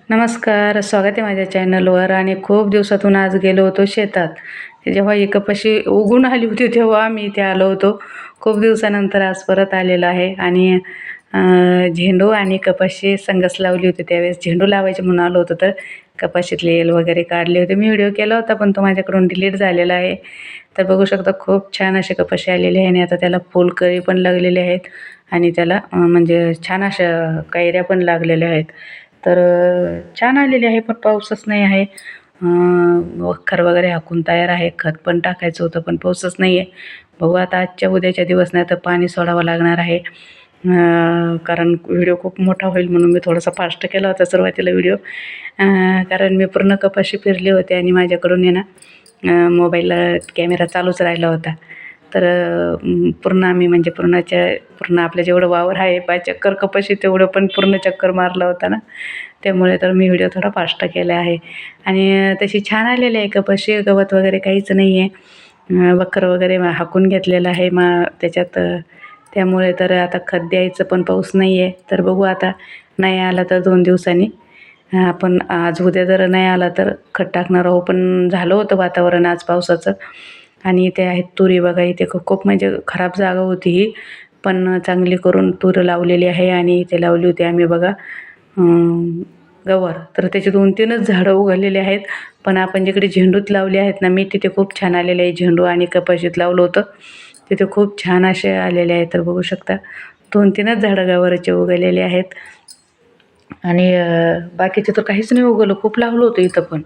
नमस्कार, स्वागत आहे माझ्या चॅनलवर. आणि खूप दिवसातून आज गेलो होतो शेतात. जेव्हा ही कपाशी उगून आली होती तेव्हा मी इथे आलो होतो. खूप दिवसानंतर आज परत आलेलो आहे. आणि झेंडू आणि कपाशी संगच लावली होती. त्यावेळेस झेंडू लावायचे म्हणून आलो होतो, तर कपाशीतले येल वगैरे काढले होते. मी व्हिडिओ केला होता पण तो माझ्याकडून डिलीट झालेला आहे. तर बघू शकता खूप छान अशी कपाशी आलेली आहे आणि आता त्याला फुलकळी पण लागलेली आहेत आणि त्याला म्हणजे छान अशा कैऱ्या पण लागलेल्या आहेत. तर छान आलेली आहे पण पाऊसच नाही आहे. वखर वगैरे हाकून तयार आहे. खत पण टाकायचं होतं पण पाऊसच नाही आहे. बघू आता आजच्या उद्याच्या दिवस नाही तर पाणी सोडावं लागणार आहे. कारण व्हिडिओ खूप मोठा होईल म्हणून मी थोडासा फास्ट केला होता सुरुवातीला व्हिडिओ. कारण मी पूर्ण कपाशी पेरली होती आणि माझ्याकडून आहे ना मोबाईलला कॅमेरा चालूच राहिला होता. तर पूर्ण आम्ही म्हणजे पूर्ण आपलं जेवढं वावर आहे 5 चक्कर कपाशी तेवढं पण पूर्ण चक्कर मारला होता ना. त्यामुळे तर मी व्हिडिओ थोडा फास्ट केला आहे. आणि तशी छान आलेली आहे कपाशी. गवत वगैरे काहीच नाही आहे. वखर वगैरे हाकून घेतलेलं आहे त्याच्यात. त्यामुळे तर आता खत द्यायचं पण पाऊस नाही आहे. तर बघू आता नाही आला तर 2 दिवसांनी आपण आज उद्या जर नाही आला तर खत टाकणार आहोत. पण झालं होतं वातावरण आज पावसाचं. आणि इथे आहेत तुरी बघा. इथे खूप म्हणजे खराब जागा होती ही, पण चांगली करून तूर लावलेली आहे. आणि इथे लावली होती आम्ही बघा गवार. तर त्याचे 2-3च झाडं उगवलेले आहेत. पण आपण जिकडे झेंडूत लावले आहेत ना मी, तिथे खूप छान आलेले आहे. झेंडू आणि कपाशीत लावलं होतं तिथे खूप छान असे आलेले आहेत. तर बघू शकता 2-3च झाडं गवाराचे उगवलेले आहेत. आणि बाकीचे तर काहीच नाही उगवलं. खूप लावलं होतं इथं पण.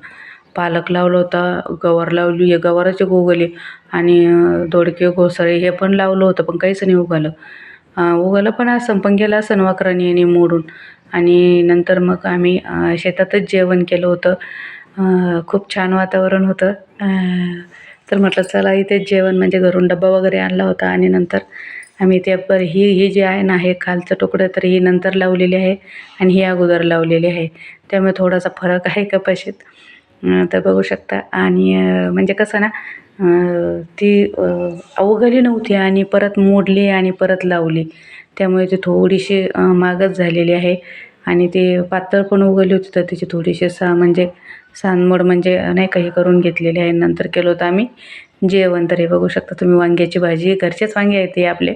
पालक लावला होता, गवार लावली आहे, गवाराचे उगवले. आणि दोडके, घोसाळे हे पण लावलं होतं पण काहीच नाही उगवलं. उगवलं पण असं पण गेलं असं वखराने आणि मोडून. आणि नंतर मग आम्ही शेतातच जेवण केलं होतं. खूप छान वातावरण होतं. तर म्हटलं चला इथेच जेवण म्हणजे घरून डब्बा वगैरे आणला होता. आणि नंतर आम्ही ते ही जी आहे ना हे खालचं तुकडं तर ही नंतर लावलेली आहे आणि ही अगोदर लावलेली आहे. त्यामुळे थोडासा फरक आहे कपाशीत. तर बघू शकता. आणि म्हणजे कसं ना ती उगवली नव्हती आणि परत मोडली आणि परत लावली. त्यामुळे ती थोडीशी मागच झालेली आहे. आणि ते पातळ पण उगवली होती तर तिची थोडीशी म्हणजे सांदमोड म्हणजे नाही का हे करून घेतलेली आहे. नंतर केलं होतं आम्ही जेवण. तर हे बघू शकता तुम्ही वांग्याची भाजी. घरचेच वांगे आहेत हे आपले.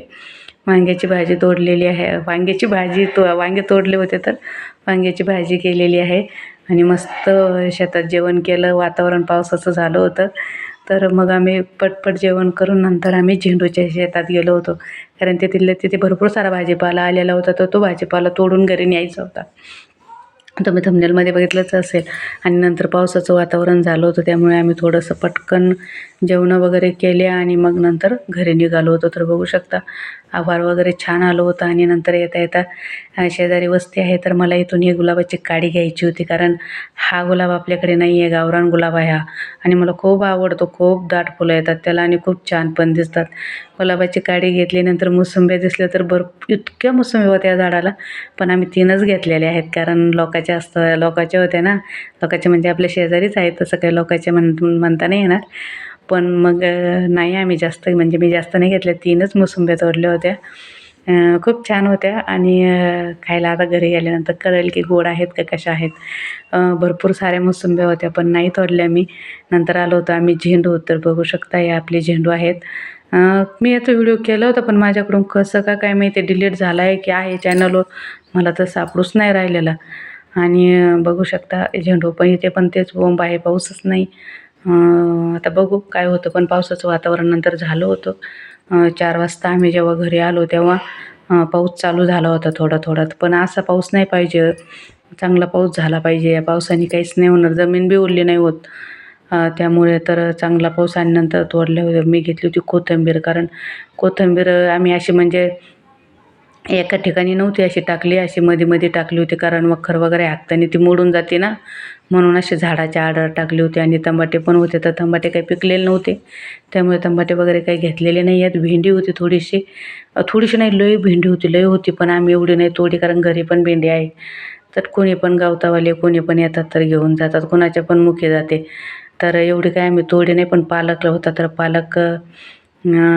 वांग्याची भाजी तोडलेली आहे. वांग्याची भाजी वांगे तोडले होते तर वांग्याची भाजी केलेली आहे. आणि मस्त शेतात जेवण केलं. वातावरण पावसाचं झालं होतं. तर मग आम्ही पटपट जेवण करून नंतर आम्ही झेंडूच्या शेतात गेलो होतो. कारण तिथे भरपूर सारा भाजीपाला आलेला होता तर तो भाजीपाला तोडून घरी न्यायचा होता. तुम्ही थंबनेलमध्ये बघितलंच असेल. आणि नंतर पावसाचं वातावरण झालं होतं त्यामुळे आम्ही थोडंसं पटकन जेवणं वगैरे केले आणि मग नंतर घरी निघालो होतो. तर बघू शकता आभाळ वगैरे छान आलं होतं. आणि नंतर येता येता शेजारी वस्ती आहे तर मला इथून ही गुलाबाची काडी घ्यायची होती. कारण हा गुलाब आपल्याकडे नाही आहे, गावरान गुलाब आहे हा. आणि मला खूप आवडतो. खूप दाट फुलं येतात त्याला आणि खूप छान पण दिसतात. गुलाबाची काडी घेतली. नंतर मोसंब्या दिसल्या तर इतक्या मोसंब्या होत्या या झाडाला. पण आम्ही 3च घेतलेल्या आहेत कारण लोकाच्या होत्या ना. लोकाच्या म्हणजे आपल्या शेजारीच आहेत, तसं काही लोकाच्या म्हणता नाही येणार. पण मग नाही आम्ही जास्त म्हणजे मी जास्त नाही घेतल्या. 3च मोसंब्या तोडल्या होत्या. खूप छान होत्या. आणि खायला आता घरी गेल्यानंतर कळेल की गोड आहेत का कशा आहेत. भरपूर साऱ्या मोसंब्या होत्या पण नाही तोडल्या मी. नंतर आलो होतो आम्ही झेंडू. तर बघू शकता हे आपले झेंडू आहेत. मी याचा व्हिडिओ केला होता पण माझ्याकडून कसं का काय माहिती डिलीट झाला आहे की आहे चॅनलवर मला तर सापडूच नाही राहिलेला. आणि बघू शकता झेंडू पण इथे पण तेच बोंब आहे, पाऊसच नाही. आता बघू काय होतं. पण पावसाचं वातावरण नंतर झालं होतं. 4 वाजता आम्ही जेव्हा घरी आलो तेव्हा पाऊस चालू झाला होता थोडा थोडा. पण असा पाऊस नाही पाहिजे. चांगला पाऊस झाला पाहिजे. या पावसाने काहीच नाही होणार. जमीन बी ओली नाही होत. त्यामुळे तर चांगला पाऊस. आणि नंतर तोडल्या मी घेतली होती कोथिंबीर. कारण कोथिंबीर आम्ही अशी म्हणजे एका ठिकाणी नव्हती अशी टाकली, अशी मध्ये टाकली होती. कारण वखर वगैरे हाकताना ती मोडून जाते ना, म्हणून अशी झाडाच्या आडावर टाकली होती. आणि टमाटे पण होते तर टमाटे काही पिकलेले नव्हते त्यामुळे टमाटे वगैरे काही घेतलेले नाही आहेत. भेंडी होती थोडीशी. थोडीशी नाही लई भेंडी होती, लई होती. पण आम्ही एवढी नाही तोडी कारण घरी पण भेंडी आहे. तर कोणी पण गावतावाले कोणी पण येतात तर घेऊन जातात, कोणाच्या पण मुखी जाते. तर एवढी काय आम्ही तोडी नाही. पण पालक होता तर पालक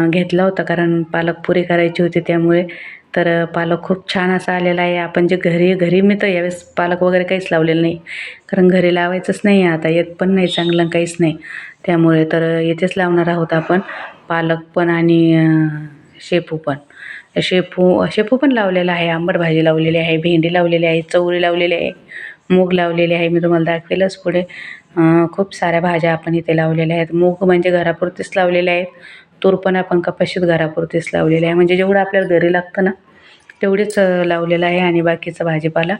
घेतला होता कारण पालक पुरी करायची होती त्यामुळे. तर पालक खूप छान असा आलेला आहे. आपण जे घरी मी तर यावेळेस पालक वगैरे काहीच लावलेलं नाही, कारण घरी लावायचंच नाही आता, येत पण नाही चांगलं काहीच नाही. त्यामुळे तर येथेच लावणार आहोत आपण पालक पण आणि शेपू पण. शेपू पण लावलेला आहे, आंबट भाजी लावलेली आहे, भेंडी लावलेली आहे, चवळी लावलेली आहे, मूग लावलेली आहे. मी तुम्हाला दाखवेलच पुढे. खूप साऱ्या भाज्या आपण इथे लावलेल्या आहेत. मूग म्हणजे घरापुरतीच लावलेले आहेत. तूर पण आपण कपाशीत घरापुरतीच लावलेली आहे. म्हणजे जेवढं आपल्याला घरी लागतं ना तेवढेच लावलेलं आहे. आणि बाकीचा भाजीपाला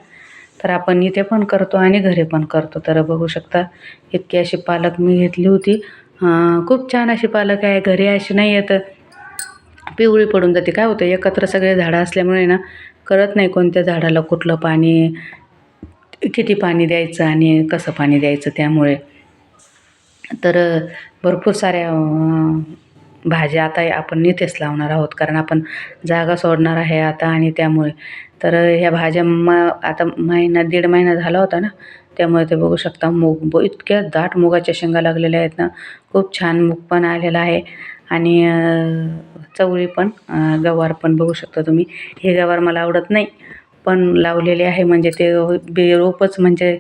तर आपण इथे पण करतो आणि घरी पण करतो. तर बघू शकता इतकी अशी पालक मी घेतली होती. खूप छान अशी पालक आहे. घरी अशी नाही येत, पिवळी पडून जाते. काय होतं, एकत्र सगळे झाडं असल्यामुळे ना कळत नाही कोणत्या झाडाला कुठलं पाणी, किती पाणी द्यायचं आणि कसं पाणी द्यायचं. त्यामुळे तर भरपूर साऱ्या भाज्या आता आपण इथेच लावणार आहोत, कारण आपण जागा सोडणार आहे आता. आणि त्यामुळे तर ह्या भाज्या आता दीड महिना झाला होता ना, त्यामुळे ते बघू शकता मूग इतक्या दाट मुगाच्या शेंगा लागलेल्या आहेत ना. खूप छान मूग पण आलेला आहे. आणि चवळी पण, गवार पण बघू शकता तुम्ही. हे गवार मला आवडत नाही, पण लावलेले आहे. म्हणजे ते रोपच म्हणजे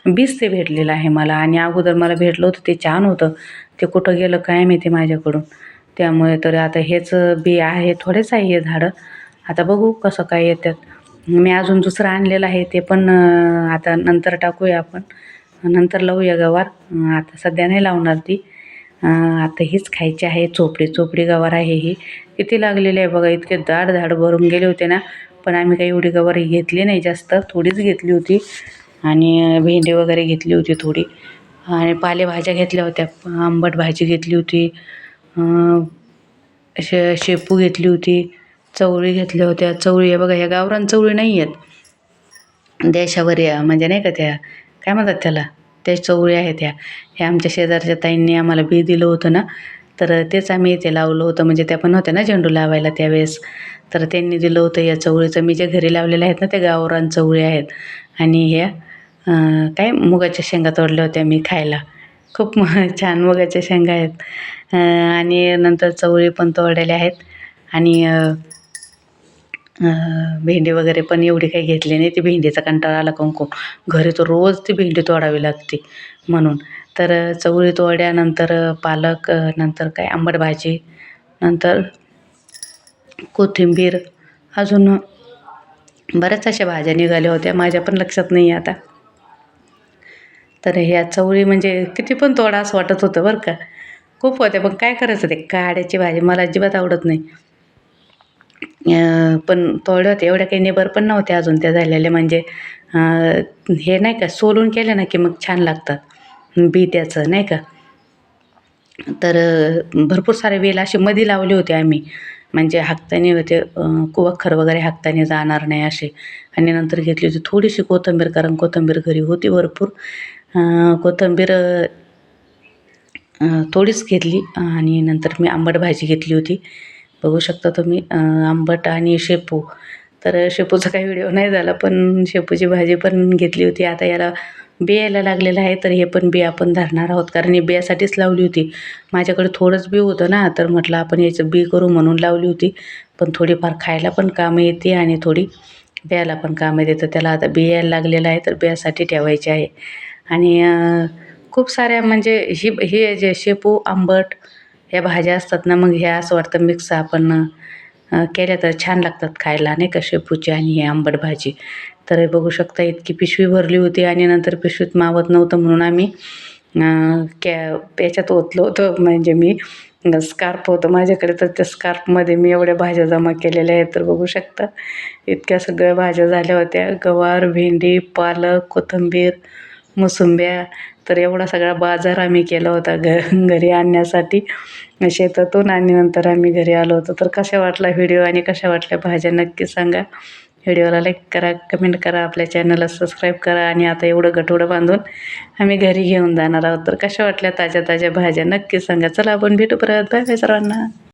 बीज ते भेटलेलं आहे मला. आणि अगोदर मला भेटलं होतं, ते छान होतं. ते कुठं गेलं काय माहिती माझ्याकडून. त्यामुळे तर आता हेच बी आहे, थोडेच आहे हे झाडं. आता बघू कसं काय येतात. मी अजून दुसरं आणलेलं आहे, ते पण आता नंतर टाकूया आपण, नंतर लावूया गवार. आता सध्या नाही लावणार ती. आता हीच खायची आहे. चोपडी गवार आहे ही. किती लागलेली आहे बघा, इतके दाट झाड भरून गेले होते ना. पण आम्ही काही एवढी गवार घेतली नाही जास्त, थोडीच घेतली होती. आणि भेंडी वगैरे घेतली होती थोडी. आणि पालेभाज्या घेतल्या होत्या. आंबट भाजी घेतली होती, शेपू घेतली होती, चवळी घेतल्या होत्या. चवळी आहे बघा, ह्या गावरान चवळी नाही आहेत, देशावर म्हणजे नाही का त्या, काय म्हणतात त्याला, त्या चवळी आहेत ह्या. ह्या आमच्या शेजारच्या ताईंनी आम्हाला बी दिलं होतं ना, तर तेच आम्ही इथे लावलं होतं. म्हणजे त्या पण होत्या ना झेंडू लावायला त्यावेळेस, तर त्यांनी दिलं होतं या चवळीचं. मी जे घरी लावलेल्या आहेत ना त्या गावरान चवळी आहेत. आणि ह्या काय मुगाच्या शेंगा तोडल्या होत्या मी खायला. खूप छान मुगाच्या शेंगा आहेत. आणि नंतर चवळी पण तोडलेल्या आहेत. आणि भेंडी वगैरे पण एवढी काही घेतली नाही. ती भेंडीचा कंटाळा आला खूप. घरी तर रोज ती भेंडी तोडावी लागते म्हणून. तर चवळी तोडल्यानंतर पालक, नंतर काय आंबट भाजी, नंतर कोथिंबीर, अजून बऱ्याच अशा भाज्या निघाल्या होत्या, माझ्या पण लक्षात नाही आता. तर ह्या चवळी म्हणजे किती पण तोडा असं वाटत होतं बरं का. खूप होत्या, पण काय करायचं, ते काड्याची भाजी मला अजिबात आवडत नाही. पण तोडल्या होत्या, एवढ्या काही निबर पण नव्हत्या अजून त्या झालेल्या. म्हणजे हे नाही का, सोलून केलं ना की मग छान लागतात बी त्याचं, नाही का. तर भरपूर सारे वेल असे मध्ये लावले होते आम्ही, म्हणजे हाकताने होते, वखर वगैरे हाकताने जाणार नाही असे. आणि नंतर घेतली होती थोडीशी कोथिंबीर, कारण कोथिंबीर घरी होती भरपूर. कोथिंबीर थोडीच घेतली. आणि नंतर मी आंबट भाजी घेतली होती, बघू शकता तुम्ही. आंबट आणि शेपू, तर शेपूचा काही व्हिडिओ नाही झाला, पण शेपूची भाजी पण घेतली होती. आता याला बी यायला लागलेलं आहे, तर हे पण बी आपण धरणार आहोत, कारण ही बियासाठीच लावली होती. माझ्याकडे थोडंच बी होतं ना, तर म्हटलं आपण याचं बी करू म्हणून लावली होती. पण थोडीफार खायला पण कामं येते आणि थोडी बियाला पण कामं येते. त्याला आता बी यायला लागलेलं आहे, तर बियासाठी ठेवायचे आहे. आणि खूप साऱ्या म्हणजे हे जे शेपू, आंबट ह्या भाज्या असतात ना, मग ह्या असं वाटतं मिक्स आपण केल्या तर छान लागतात खायला, नाही का, शेपूची आणि ही आंबट भाजी. तर हे बघू शकता इतकी पिशवी भरली होती. आणि नंतर पिशवीत मावत नव्हतं म्हणून आम्ही याच्यात ओतलं होतं. म्हणजे मी स्कार्फ होतं माझ्याकडे, तर त्या स्कार्फमध्ये मी एवढ्या भाज्या जमा केलेल्या आहेत. तर बघू शकता इतक्या सगळ्या भाज्या झाल्या होत्या. गवार, भेंडी, पालक, कोथिंबीर, मोसंब्या. तर एवढा सगळा बाजार आम्ही केला होता घरी आणण्यासाठी शेतातून. आणि नंतर आम्ही घरी आलो होतो. तर कशा वाटला व्हिडिओ आणि कशा वाटल्या भाज्या नक्की सांगा. व्हिडिओला लाईक करा, कमेंट करा, आपल्या चॅनलला सबस्क्राईब करा. आणि आता एवढं गठोडं बांधून आम्ही घरी घेऊन जाणार आहोत. तर कशा वाटल्या ताज्या ताज्या भाज्या नक्की सांगा. चला आपण भेटू परत. बाय बाय सर्वांना.